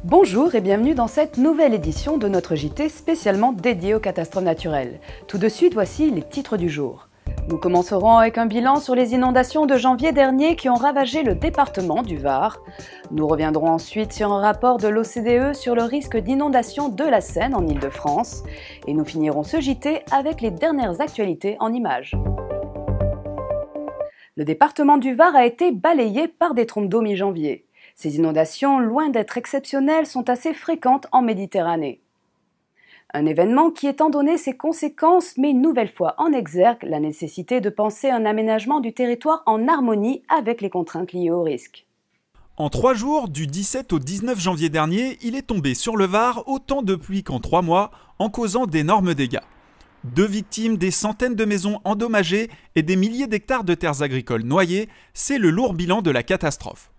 Bonjour et bienvenue dans cette nouvelle édition de notre JT spécialement dédié aux catastrophes naturelles. Tout de suite, voici les titres du jour. Nous commencerons avec un bilan sur les inondations de janvier dernier qui ont ravagé le département du Var. Nous reviendrons ensuite sur un rapport de l'OCDE sur le risque d'inondation de la Seine en Île-de-France. Et nous finirons ce JT avec les dernières actualités en images. Le département du Var a été balayé par des trompes d'eau mi-janvier. Ces inondations, loin d'être exceptionnelles, sont assez fréquentes en Méditerranée. Un événement qui, étant donné ses conséquences, met une nouvelle fois en exergue la nécessité de penser un aménagement du territoire en harmonie avec les contraintes liées au risque. En 3 jours, du 17 au 19 janvier dernier, il est tombé sur le Var autant de pluie qu'en 3 mois, en causant d'énormes dégâts. 2 victimes, des centaines de maisons endommagées et des milliers d'hectares de terres agricoles noyées, c'est le lourd bilan de la catastrophe.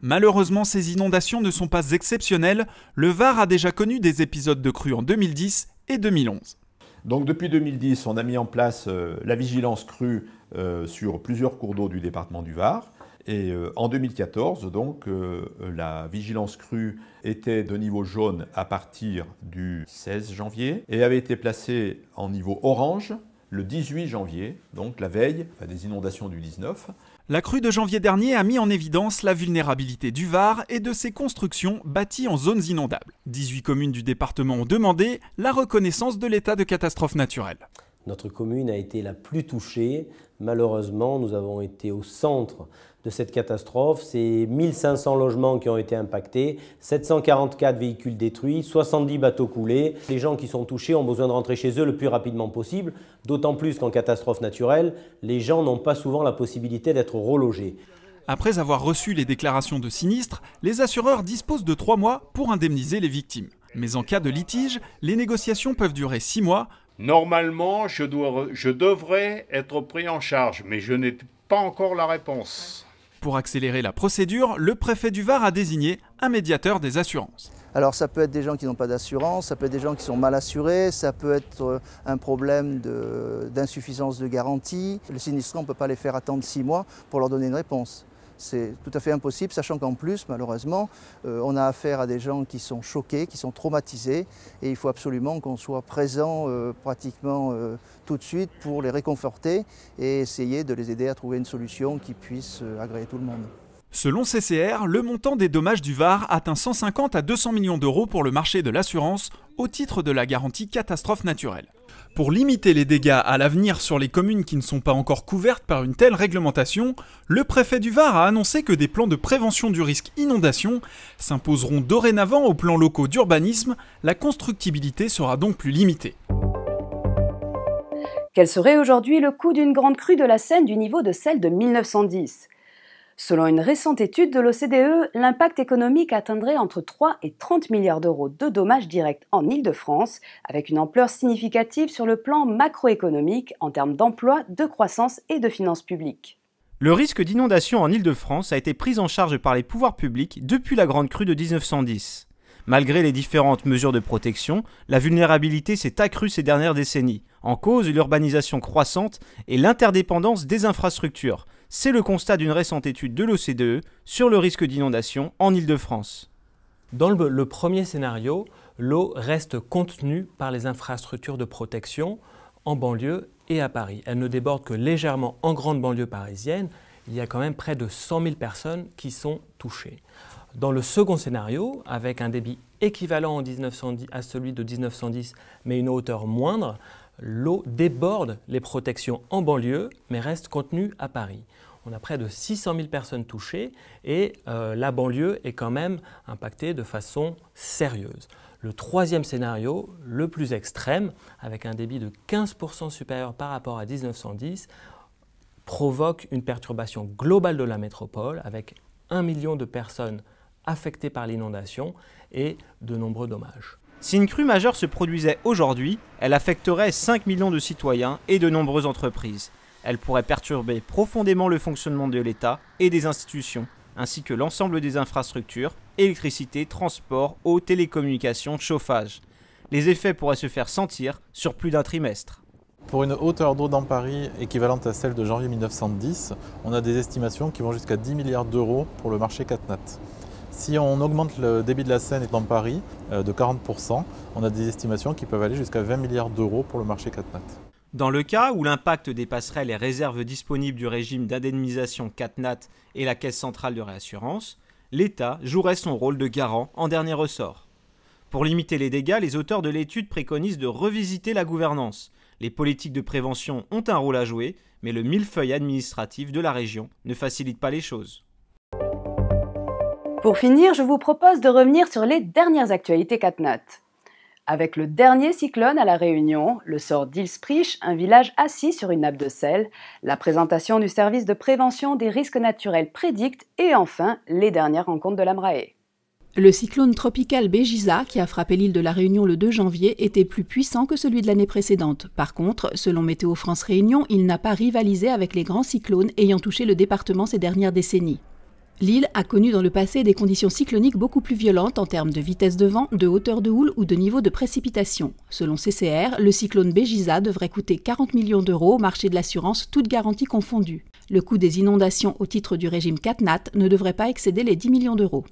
Malheureusement, ces inondations ne sont pas exceptionnelles. Le Var a déjà connu des épisodes de crues en 2010 et 2011. Donc depuis 2010, on a mis en place la vigilance crue sur plusieurs cours d'eau du département du Var. Et en 2014, donc, la vigilance crue était de niveau jaune à partir du 16 janvier et avait été placée en niveau orange le 18 janvier, donc la veille des inondations du 19. La crue de janvier dernier a mis en évidence la vulnérabilité du Var et de ses constructions bâties en zones inondables. 18 communes du département ont demandé la reconnaissance de l'état de catastrophe naturelle. Notre commune a été la plus touchée. Malheureusement, nous avons été au centre de cette catastrophe. C'est 1500 logements qui ont été impactés, 744 véhicules détruits, 70 bateaux coulés. Les gens qui sont touchés ont besoin de rentrer chez eux le plus rapidement possible, d'autant plus qu'en catastrophe naturelle, les gens n'ont pas souvent la possibilité d'être relogés. Après avoir reçu les déclarations de sinistre, les assureurs disposent de 3 mois pour indemniser les victimes. Mais en cas de litige, les négociations peuvent durer 6 mois. Normalement, je devrais être pris en charge, mais je n'ai pas encore la réponse. Pour accélérer la procédure, le préfet du Var a désigné un médiateur des assurances. Alors ça peut être des gens qui n'ont pas d'assurance, ça peut être des gens qui sont mal assurés, ça peut être un problème d'insuffisance de garantie. Les sinistrés, on ne peut pas les faire attendre 6 mois pour leur donner une réponse. C'est tout à fait impossible, sachant qu'en plus, malheureusement, on a affaire à des gens qui sont choqués, qui sont traumatisés, et il faut absolument qu'on soit présent pratiquement tout de suite pour les réconforter et essayer de les aider à trouver une solution qui puisse agréer tout le monde. Selon CCR, le montant des dommages du Var atteint 150 à 200 millions d'euros pour le marché de l'assurance au titre de la garantie catastrophe naturelle. Pour limiter les dégâts à l'avenir sur les communes qui ne sont pas encore couvertes par une telle réglementation, le préfet du Var a annoncé que des plans de prévention du risque inondation s'imposeront dorénavant aux plans locaux d'urbanisme. La constructibilité sera donc plus limitée. Quel serait aujourd'hui le coût d'une grande crue de la Seine du niveau de celle de 1910 ? Selon une récente étude de l'OCDE, l'impact économique atteindrait entre 3 et 30 milliards d'euros de dommages directs en Île-de-France, avec une ampleur significative sur le plan macroéconomique en termes d'emploi, de croissance et de finances publiques. Le risque d'inondation en Île-de-France a été pris en charge par les pouvoirs publics depuis la grande crue de 1910. Malgré les différentes mesures de protection, la vulnérabilité s'est accrue ces dernières décennies. En cause, l'urbanisation croissante et l'interdépendance des infrastructures. C'est le constat d'une récente étude de l'OCDE sur le risque d'inondation en Île-de-France. Dans le premier scénario, l'eau reste contenue par les infrastructures de protection en banlieue et à Paris. Elle ne déborde que légèrement en grande banlieue parisienne. Il y a quand même près de 100 000 personnes qui sont touchées. Dans le second scénario, avec un débit équivalent à celui de 1910, mais une hauteur moindre, l'eau déborde les protections en banlieue, mais reste contenue à Paris. On a près de 600 000 personnes touchées et la banlieue est quand même impactée de façon sérieuse. Le troisième scénario, le plus extrême, avec un débit de 15% supérieur par rapport à 1910, provoque une perturbation globale de la métropole avec 1 million de personnes affectées par l'inondation et de nombreux dommages. Si une crue majeure se produisait aujourd'hui, elle affecterait 5 millions de citoyens et de nombreuses entreprises. Elle pourrait perturber profondément le fonctionnement de l'État et des institutions, ainsi que l'ensemble des infrastructures, électricité, transport, eau, télécommunications, chauffage. Les effets pourraient se faire sentir sur plus d'un trimestre. Pour une hauteur d'eau dans Paris équivalente à celle de janvier 1910, on a des estimations qui vont jusqu'à 10 milliards d'euros pour le marché CatNat. Si on augmente le débit de la Seine dans Paris de 40%, on a des estimations qui peuvent aller jusqu'à 20 milliards d'euros pour le marché CatNat. Dans le cas où l'impact dépasserait les réserves disponibles du régime d'indemnisation CatNat et la Caisse centrale de réassurance, l'État jouerait son rôle de garant en dernier ressort. Pour limiter les dégâts, les auteurs de l'étude préconisent de revisiter la gouvernance. Les politiques de prévention ont un rôle à jouer, mais le millefeuille administratif de la région ne facilite pas les choses. Pour finir, je vous propose de revenir sur les dernières actualités CatNat. Avec le dernier cyclone à La Réunion, le sort d'Ilsprich, un village assis sur une nappe de sel, la présentation du service de prévention des risques naturels Prédict et enfin les dernières rencontres de l'AMRAE. Le cyclone tropical Béjiza, qui a frappé l'île de La Réunion le 2 janvier, était plus puissant que celui de l'année précédente. Par contre, selon Météo France Réunion, il n'a pas rivalisé avec les grands cyclones ayant touché le département ces dernières décennies. L'île a connu dans le passé des conditions cycloniques beaucoup plus violentes en termes de vitesse de vent, de hauteur de houle ou de niveau de précipitation. Selon CCR, le cyclone Béjiza devrait coûter 40 millions d'euros au marché de l'assurance, toutes garanties confondues. Le coût des inondations au titre du régime CatNat ne devrait pas excéder les 10 millions d'euros.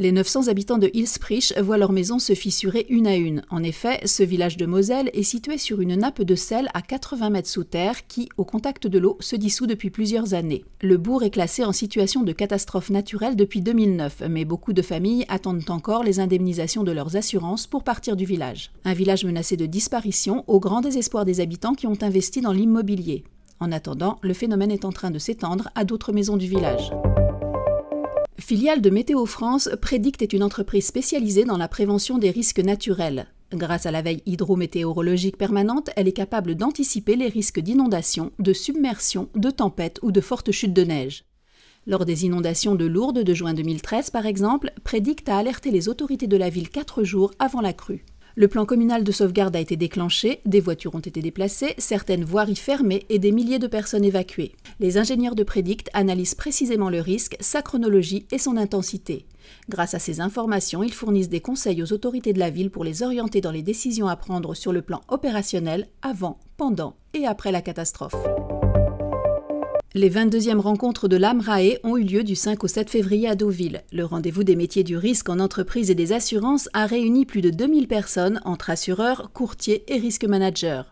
Les 900 habitants de Ilsprich voient leur maison se fissurer une à une. En effet, ce village de Moselle est situé sur une nappe de sel à 80 mètres sous terre qui, au contact de l'eau, se dissout depuis plusieurs années. Le bourg est classé en situation de catastrophe naturelle depuis 2009, mais beaucoup de familles attendent encore les indemnisations de leurs assurances pour partir du village. Un village menacé de disparition au grand désespoir des habitants qui ont investi dans l'immobilier. En attendant, le phénomène est en train de s'étendre à d'autres maisons du village. Filiale de Météo France, Prédict est une entreprise spécialisée dans la prévention des risques naturels. Grâce à la veille hydrométéorologique permanente, elle est capable d'anticiper les risques d'inondation, de submersion, de tempête ou de fortes chutes de neige. Lors des inondations de Lourdes de juin 2013, par exemple, Prédict a alerté les autorités de la ville 4 jours avant la crue. Le plan communal de sauvegarde a été déclenché, des voitures ont été déplacées, certaines voiries fermées et des milliers de personnes évacuées. Les ingénieurs de Prédict analysent précisément le risque, sa chronologie et son intensité. Grâce à ces informations, ils fournissent des conseils aux autorités de la ville pour les orienter dans les décisions à prendre sur le plan opérationnel avant, pendant et après la catastrophe. Les 22e rencontres de l'AMRAE ont eu lieu du 5 au 7 février à Deauville. Le rendez-vous des métiers du risque en entreprise et des assurances a réuni plus de 2000 personnes entre assureurs, courtiers et risque managers.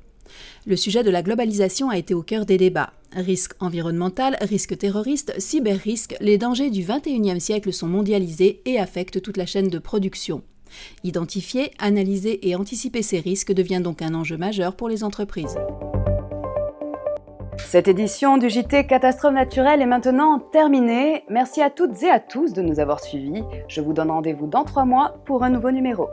Le sujet de la globalisation a été au cœur des débats. Risque environnemental, risque terroriste, cyber-risque, les dangers du 21e siècle sont mondialisés et affectent toute la chaîne de production. Identifier, analyser et anticiper ces risques devient donc un enjeu majeur pour les entreprises. Cette édition du JT Catastrophe naturelle est maintenant terminée. Merci à toutes et à tous de nous avoir suivis. Je vous donne rendez-vous dans 3 mois pour un nouveau numéro.